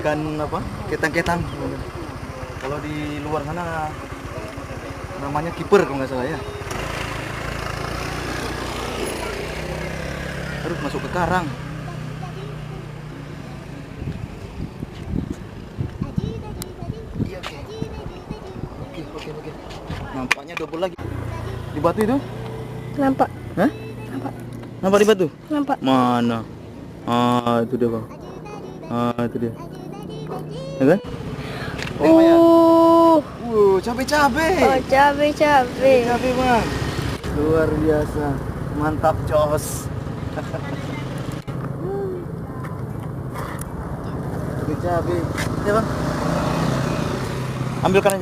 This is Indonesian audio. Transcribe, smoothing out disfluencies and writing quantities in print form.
ikan apa? Ketang-ketang. Kalau di luar sana namanya kiper kalau nggak salah ya. Aduh, masuk ke karang. Iya, oke. Oke. Nampaknya double lagi. Di batu itu? Nampak. Hah? Nampak. Nampak di batu? Nampak. Mana? Ah, itu dia, Bang. Ah, itu dia. Ya kan? Cabe-cabe. Oh, cabe-cabe. Cabe, Bang. Luar biasa. Mantap, jos. Cabe-cabe. Ya, Bang. Ambilkan aja.